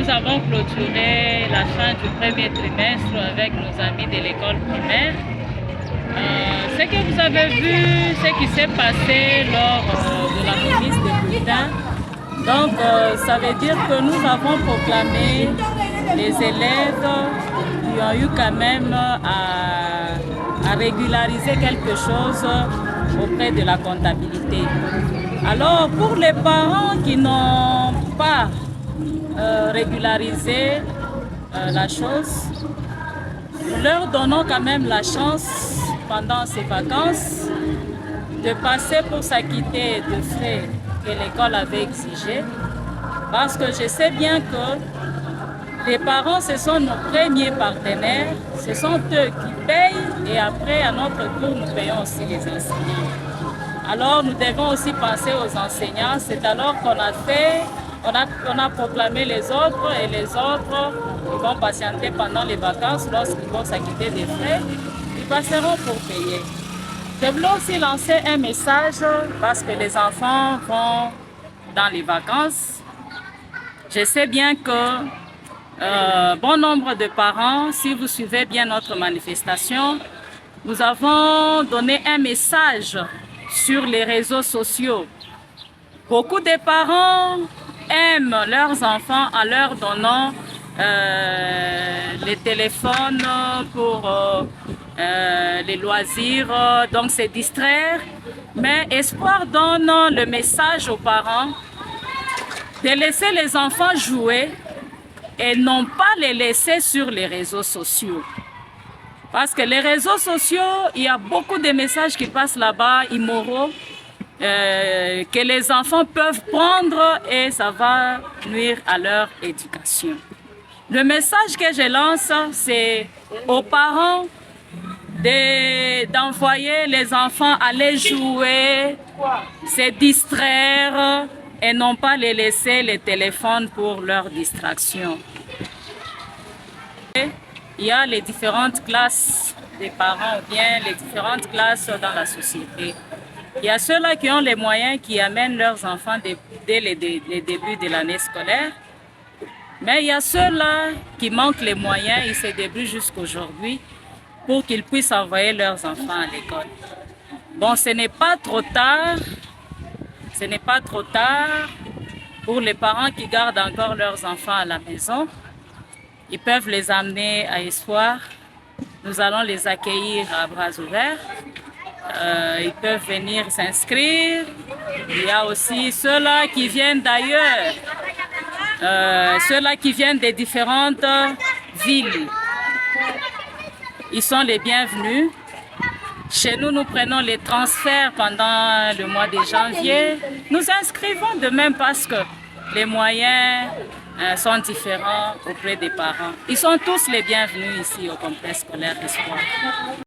nous avons clôturé la fin du premier trimestre avec nos amis de l'école primaire. Ce que vous avez vu, ce qui s'est passé lors de la remise des bulletins. Donc, ça veut dire que nous avons proclamé les élèves qui ont eu quand même à régulariser quelque chose auprès de la comptabilité. Alors, pour les parents qui n'ont pas régularisé la chose, nous leur donnons quand même la chance pendant ces vacances de passer pour s'acquitter de frais que l'école avait exigés, parce que je sais bien que les parents, ce sont nos premiers partenaires, ce sont eux qui payent et après, à notre tour, nous payons aussi les enseignants. Alors, nous devons aussi penser aux enseignants. C'est alors qu'on a fait, on a proclamé les autres et les autres, ils vont patienter pendant les vacances lorsqu'ils vont s'acquitter des frais, ils passeront pour payer. Je voulais aussi lancer un message parce que les enfants vont dans les vacances. Je sais bien que bon nombre de parents, si vous suivez bien notre manifestation, nous avons donné un message sur les réseaux sociaux. Beaucoup de parents aiment leurs enfants en leur donnant les téléphones pour les loisirs, donc c'est distraire. Mais Espoir donne le message aux parents de laisser les enfants jouer et non pas les laisser sur les réseaux sociaux. Parce que les réseaux sociaux, il y a beaucoup de messages qui passent là-bas, immoraux, que les enfants peuvent prendre et ça va nuire à leur éducation. Le message que je lance, c'est aux parents d'envoyer les enfants aller jouer, se distraire et non pas les laisser les téléphones pour leur distraction. Il y a les différentes classes des parents ou bien les différentes classes dans la société. Il y a ceux-là qui ont les moyens, qui amènent leurs enfants dès les débuts de l'année scolaire. Mais il y a ceux-là qui manquent les moyens, ils se débrouillent jusqu'aujourd'hui pour qu'ils puissent envoyer leurs enfants à l'école. Bon, ce n'est pas trop tard. Ce n'est pas trop tard pour les parents qui gardent encore leurs enfants à la maison. Ils peuvent les amener à Espoir. Nous allons les accueillir à bras ouverts. Ils peuvent venir s'inscrire. Il y a aussi ceux-là qui viennent d'ailleurs. Ceux-là qui viennent des différentes villes. Ils sont les bienvenus. Chez nous, nous prenons les transferts pendant le mois de janvier. Nous inscrivons de même parce que les moyens sont différents auprès des parents. Ils sont tous les bienvenus ici au complexe scolaire Espoir.